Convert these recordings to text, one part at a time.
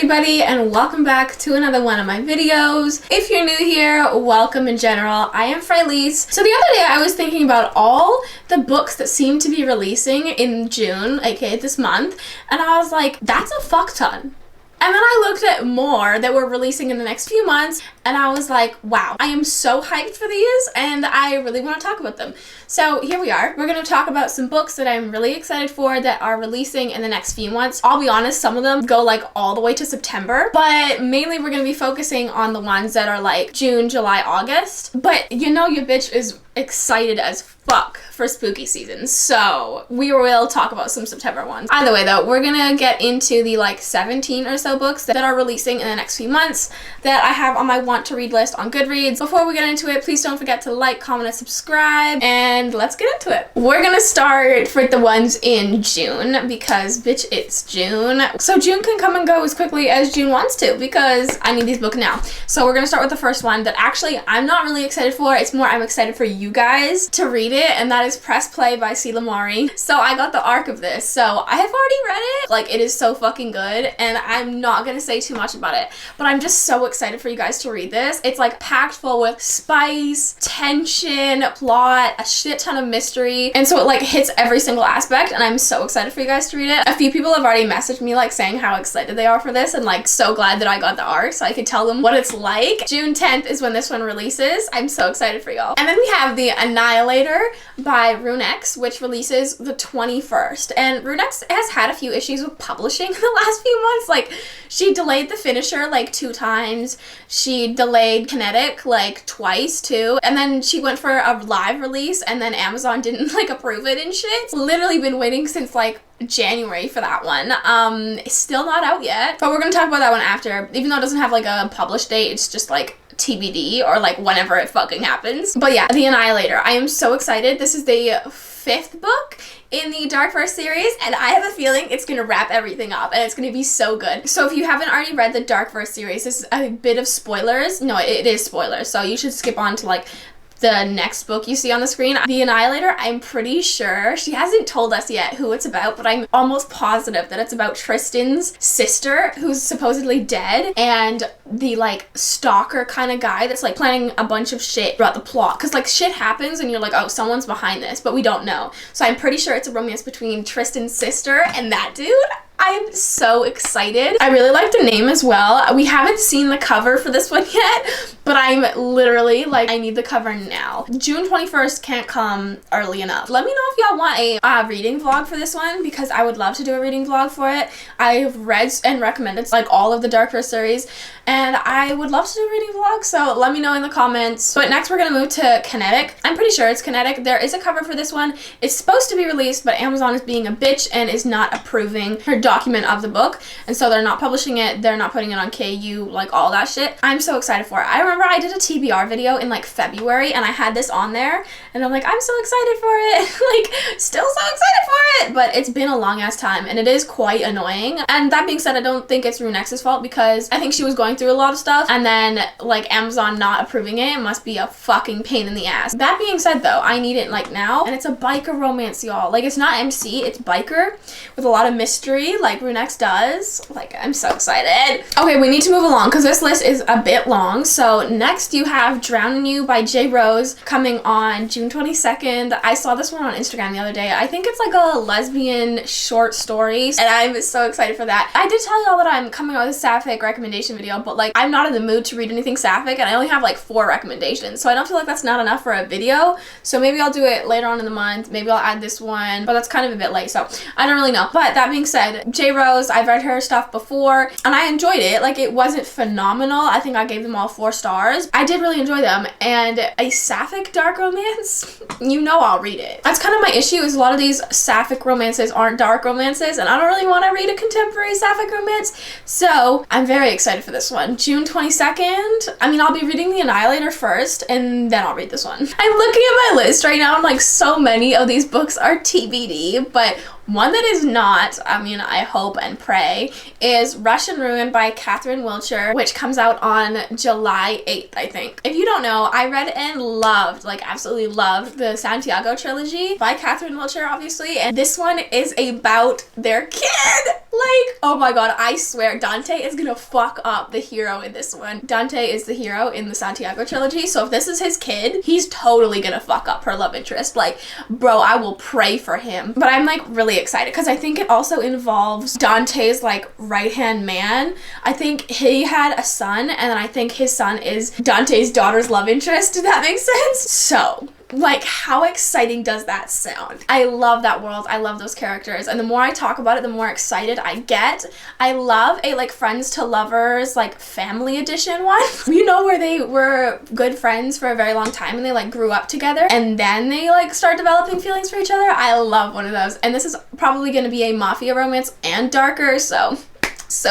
everybody, and welcome back to another one of my videos. If you're new here, welcome in general. I am Freyleyce. So the other day I was thinking about all the books that seem to be releasing in June, aka this month, and I was like, that's a fuck ton. And then I looked at more that were releasing in the next few months, and I was like, wow, I am so hyped for these, and I really want to talk about them. So here we are. We're going to talk about some books that I'm really excited for that are releasing in the next few months. I'll be honest, some of them go like all the way to September, but mainly we're going to be focusing on the ones that are like June, July, August. But you know your bitch is excited as fuck for spooky season, so we will talk about some September ones. Either way though, we're gonna get into the like 17 or so books that are releasing in the next few months that I have on my want to read list on Goodreads. Before we get into it, please don't forget to like, comment, and subscribe, and let's get into it. We're gonna start with the ones in June because bitch, it's June. So June can come and go as quickly as June wants to because I need these books now. So we're gonna start with the first one that actually I'm not really excited for. It's more I'm excited for you guys to read it, and that is Press Play by C. Lamari. So I got the arc of this, so I have already read it. Like, it is so fucking good, and I'm not gonna say too much about it, but I'm just so excited for you guys to read this. It's like packed full with spice, tension, plot, a shit ton of mystery, and so it like hits every single aspect, and I'm so excited for you guys to read it. A few people have already messaged me like saying how excited they are for this and like so glad that I got the arc so I could tell them what it's like. June 10th is when this one releases. I'm so excited for y'all. And then we have The Annihilator by Runex, which releases the 21st. And Runex has had a few issues with publishing in the last few months. Like, she delayed The Finisher like 2 times. She delayed Kinetic like twice too. And then she went for a live release and then Amazon didn't like approve it and shit. Literally been waiting since like January for that one. It's still not out yet, but we're gonna talk about that one after. Even though it doesn't have like a published date, it's just like TBD or like whenever it fucking happens. But yeah, The Annihilator. I am so excited. This is the 5th book in the Dark Verse series, and I have a feeling it's gonna wrap everything up and it's gonna be so good. So if you haven't already read the Dark Verse series, this is a bit of spoilers. No, it is spoilers, so you should skip on to like the next book you see on the screen. The Annihilator, I'm pretty sure, she hasn't told us yet who it's about, but I'm almost positive that it's about Tristan's sister who's supposedly dead and the like stalker kind of guy that's like planning a bunch of shit throughout the plot. Cause like shit happens and you're like, oh, someone's behind this, but we don't know. So I'm pretty sure it's a romance between Tristan's sister and that dude. I am so excited. I really like the name as well. We haven't seen the cover for this one yet, but I'm literally like, I need the cover now. June 21st can't come early enough. Let me know if y'all want a reading vlog for this one because I would love to do a reading vlog for it. I've read and recommended like all of the Dark Verse series, and I would love to do a reading vlog, so let me know in the comments. But next we're gonna move to Kinetic. I'm pretty sure it's Kinetic. There is a cover for this one. It's supposed to be released, but Amazon is being a bitch and is not approving her document of the book, and so they're not publishing it, they're not putting it on KU, like all that shit. I'm so excited for it. I remember I did a TBR video in like February and I had this on there and I'm like, I'm so excited for it. Like, still so excited for it, but it's been a long ass time and it is quite annoying. And that being said, I don't think it's Runex's fault because I think she was going through a lot of stuff, and then like Amazon not approving it must be a fucking pain in the ass. That being said though, I need it like now, and it's a biker romance, y'all. Like, it's not MC, it's biker with a lot of mystery like Runex does. Like, I'm so excited. Okay, we need to move along because this list is a bit long. So next you have Drowning You by J. Rose coming on June 22nd. I saw this one on Instagram the other day. I think it's like a lesbian short story, and I'm so excited for that. I did tell y'all that I'm coming out with a sapphic recommendation video, but like I'm not in the mood to read anything sapphic and I only have like 4 recommendations, so I don't feel like that's not enough for a video. So maybe I'll do it later on in the month. Maybe I'll add this one, but that's kind of a bit late, so I don't really know. But that being said, J. Rose, I've read her stuff before and I enjoyed it. Like, it wasn't phenomenal. I think I gave them all 4 stars. I did really enjoy them, and a sapphic dark romance, you know I'll read it. That's kind of my issue, is a lot of these sapphic romances aren't dark romances, and I don't really want to read a contemporary sapphic romance, so I'm very excited for this one. June 22nd, I mean, I'll be reading The Annihilator first and then I'll read this one. I'm looking at my list right now and like so many of these books are TBD, but one that is not, I mean, I hope and pray, is Russian Ruin by Catherine Wilcher, which comes out on July 8th, I think. If you don't know, I read and loved, like absolutely loved, the Santiago trilogy by Catherine Wilcher, obviously, and this one is about their kid. Like, oh my god, I swear Dante is gonna fuck up the hero in this one. Dante is the hero in the Santiago trilogy, so if this is his kid, he's totally gonna fuck up her love interest. Like, bro, I will pray for him. But I'm like really excited because I think it also involves Dante's like right-hand man. I think he had a son, and then I think his son is Dante's daughter's love interest, if that makes sense. So like, how exciting does that sound? I love that world. I love those characters. And the more I talk about it, the more excited I get. I love a, like, friends to lovers, like, family edition one. You know, where they were good friends for a very long time and they, like, grew up together and then they, like, start developing feelings for each other. I love one of those. And this is probably going to be a mafia romance and darker, so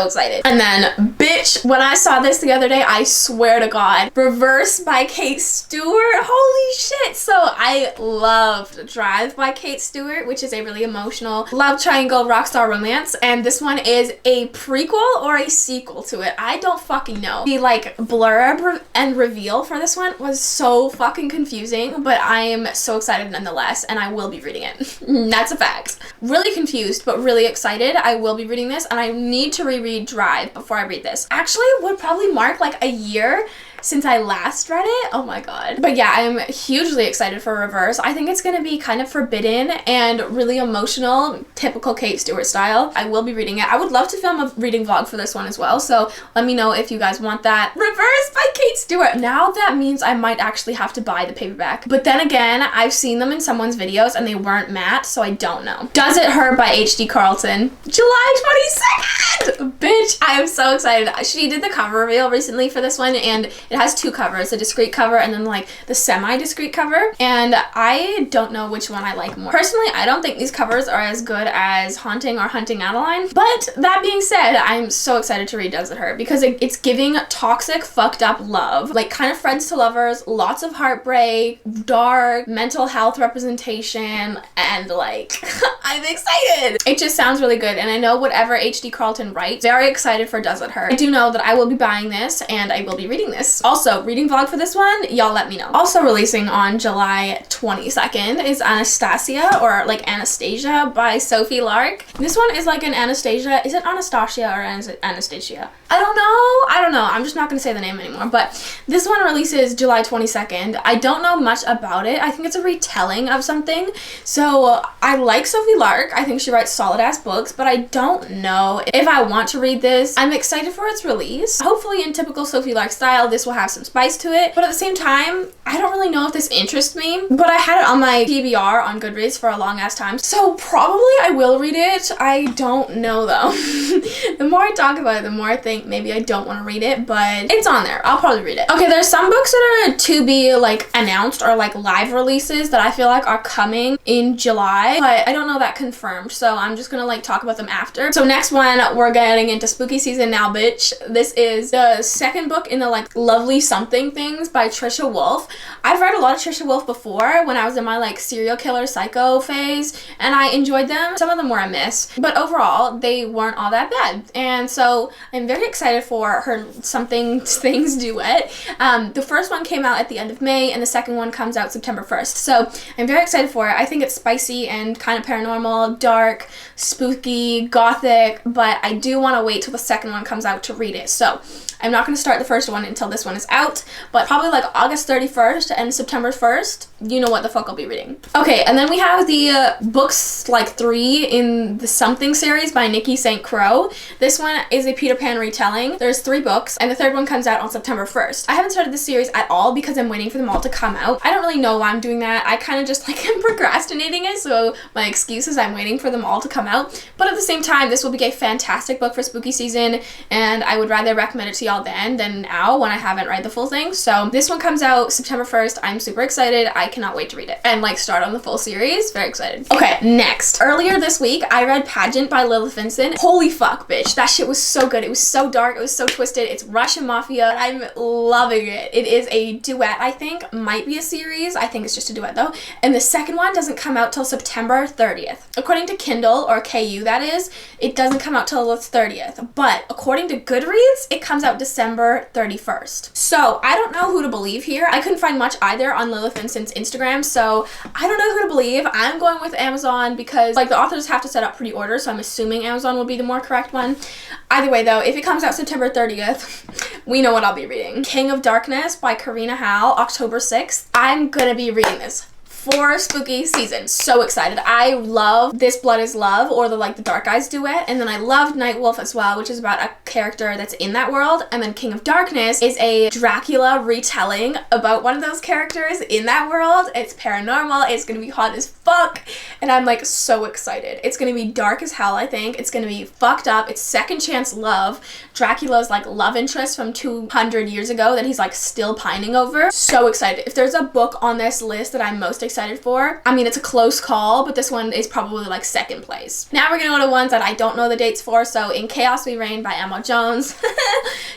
excited. And then, bitch, when I saw this the other day, I swear to God, Reverse by Kate Stewart. Holy shit. So I loved Drive by Kate Stewart, which is a really emotional love triangle rockstar romance. And this one is a prequel or a sequel to it. I don't fucking know. The like blurb and reveal for this one was so fucking confusing, but I am so excited nonetheless, and I will be reading it. That's a fact. Really confused, but really excited. I will be reading this, and I need to reread Drive before I read this. Actually, it would probably mark like a year since I last read it. Oh my god. But yeah, I'm hugely excited for Reverse. I think it's gonna be kind of forbidden and really emotional, typical Kate Stewart style. I will be reading it. I would love to film a reading vlog for this one as well, so let me know if you guys want that. Reverse by Kate Stewart. Now that means I might actually have to buy the paperback. But then again, I've seen them in someone's videos and they weren't matte, so I don't know. Does It Hurt by H.D. Carlton. July 22nd! Bitch, I am so excited. She did the cover reveal recently for this one, and it has two covers, a discreet cover and then like the semi-discreet cover, and I don't know which one I like more. Personally, I don't think these covers are as good as Haunting or Hunting Adeline, but that being said, I'm so excited to read Does It Hurt because it's giving toxic, fucked up love, like kind of friends to lovers, lots of heartbreak, dark, mental health representation, and like, I'm excited. It just sounds really good, and I know whatever H.D. Carlton writes, very excited for Does It Hurt. I do know that I will be buying this and I will be reading this. Also, reading vlog for this one, y'all let me know. Also releasing on July 22nd is Anastasia, or like Anastasia by Sophie Lark. This one is like an Anastasia. Is it Anastasia or is it Anastasia? I don't know. I'm just not gonna say the name anymore, but this one releases July 22nd. I don't know much about it. I think it's a retelling of something. So I like Sophie Lark. I think she writes solid ass books, but I don't know if I want to read this. I'm excited for its release. Hopefully in typical Sophie Lark style, this will have some spice to it, but at the same time, I don't really know if this interests me, but I had it on my TBR on Goodreads for a long ass time, so probably I will read it. I don't know though. The more I talk about it, the more I think maybe I don't want to read it, but it's on there. I'll probably read it. Okay, there's some books that are to be like announced or like live releases that I feel like are coming in July, but I don't know that confirmed, so I'm just gonna like talk about them after. So next one, we're getting into spooky season now, bitch. This is the second book in the like Lovely Something Things by Trisha Wolfe. I've read a lot of Trisha Wolfe before when I was in my like serial killer psycho phase, and I enjoyed them. Some of them were a miss, but overall they weren't all that bad, and so I'm very excited for her Something Things duet. The first one came out at the end of May and the second one comes out September 1st, so I'm very excited for it. I think it's spicy and kind of paranormal, dark, spooky, gothic, but I do want to wait till the second one comes out to read it, so I'm not going to start the first one until this one is out, but probably like August 31st and September 1st, you know what the fuck I'll be reading. Okay, and then we have the books like 3 in the Something series by Nikki St. Crow. This one is a Peter Pan retelling. There's 3 books, and the third one comes out on September 1st. I haven't started this series at all because I'm waiting for them all to come out. I don't really know why I'm doing that. I kind of just like am procrastinating it, so my excuse is I'm waiting for them all to come out. But at the same time, this will be a fantastic book for spooky season, and I would rather recommend it to y'all then than now when I haven't read the full thing. So this one comes out September 1st. I'm super excited. I cannot wait to read it and like start on the full series. Very excited. Okay, next. Earlier this week, I read Pageant by Lilith Vincent. Holy fuck, bitch. That shit was so good. It was so dark. It was so twisted. It's Russian Mafia. I'm loving it. It is a duet, I think. Might be a series. I think it's just a duet though. And the second one doesn't come out till September 30th. According to Kindle, or KU that is, it doesn't come out till the 30th. But according to Goodreads, it comes out December 31st. So I don't know who to believe here. I couldn't find much either on Lilith Vincent's Instagram, so I don't know who to believe. I'm going with Amazon because like the authors have to set up pre-order, so I'm assuming Amazon will be the more correct one. Either way though, if it comes out September 30th, we know what I'll be reading. King of Darkness by Karina Howell, October 6th. I'm gonna be reading this for spooky season. So excited. I love This Blood is Love, or the Dark Eyes duet, and then I loved Night Wolf as well, which is about a character that's in that world, and then King of Darkness is a Dracula retelling about one of those characters in that world. It's paranormal, it's gonna be hot as fuck, and I'm like so excited. It's gonna be dark as hell, I think. It's gonna be fucked up. It's second chance love. Dracula's like love interest from 200 years ago that he's like still pining over. So excited. If there's a book on this list that I'm most excited for, I mean, it's a close call, but this one is probably like second place. Now we're gonna go to ones that I don't know the dates for. So In Chaos We Reign by Emma Jones.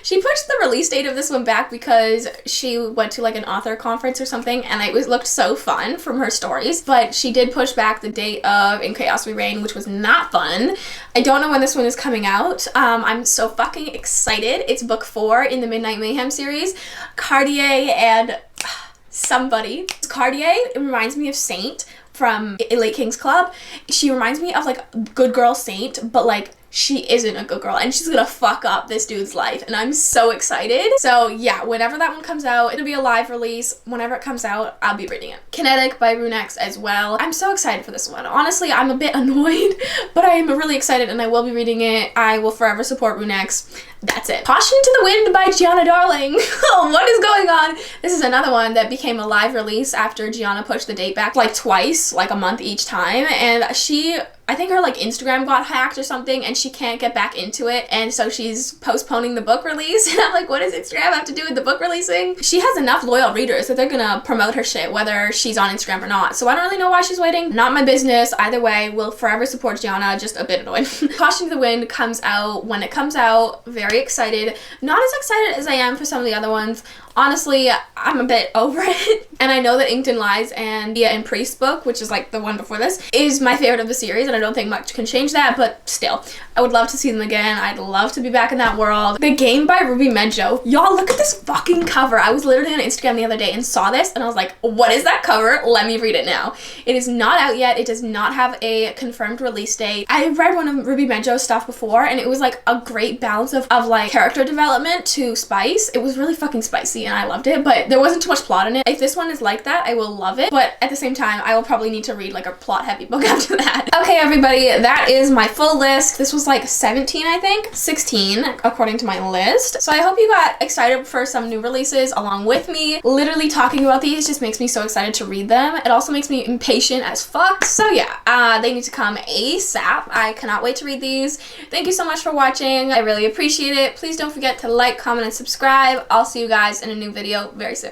She pushed the release date of this one back because she went to like an author conference or something, and it looked so fun from her stories, but she did push back the date of In Chaos We Reign, which was not fun. I don't know when this one is coming out. I'm so fucking excited. It's book 4 in the Midnight Mayhem series. Cartier and somebody. Cartier, it reminds me of Saint from Elite Kings Club. She reminds me of like good girl Saint, but like she isn't a good girl, and she's gonna fuck up this dude's life, and I'm so excited. So yeah, whenever that one comes out, it'll be a live release. Whenever it comes out, I'll be reading it. Kinetic by Runex as well. I'm so excited for this one. Honestly, I'm a bit annoyed, but I am really excited, and I will be reading it. I will forever support Runex. That's it. Caution to the Wind by Gianna Darling. What is going on? This is another one that became a live release after Gianna pushed the date back like twice, like a month each time, and I think her like Instagram got hacked or something, and she can't get back into it, and so she's postponing the book release. And I'm like, what does Instagram have to do with the book releasing? She has enough loyal readers that they're gonna promote her shit whether she's on Instagram or not, so I don't really know why she's waiting. Not my business. Either way, we'll forever support Gianna, just a bit annoyed. Caution to the Wind comes out when it comes out. Very excited. Not as excited as I am for some of the other ones. Honestly, I'm a bit over it. And I know that Inked in Lies and Dia and Priest book, which is like the one before this, is my favorite of the series, and I don't think much can change that, but still, I would love to see them again. I'd love to be back in that world. The Game by Ruby Medjo. Y'all, look at this fucking cover. I was literally on Instagram the other day and saw this, and I was like, what is that cover? Let me read it now. It is not out yet. It does not have a confirmed release date. I read one of Ruby Medjo's stuff before, and it was like a great balance of like character development to spice. It was really fucking spicy, and I loved it, but there wasn't too much plot in it. If this one is like that, I will love it, but at the same time, I will probably need to read like a plot heavy book after that. Okay, everybody, that is my full list. This was like 17, I think? 16, according to my list. So I hope you got excited for some new releases along with me. Literally talking about these just makes me so excited to read them. It also makes me impatient as fuck. So yeah, they need to come ASAP. I cannot wait to read these. Thank you so much for watching. I really appreciate it. Please don't forget to like, comment, and subscribe. I'll see you guys in a new video very soon.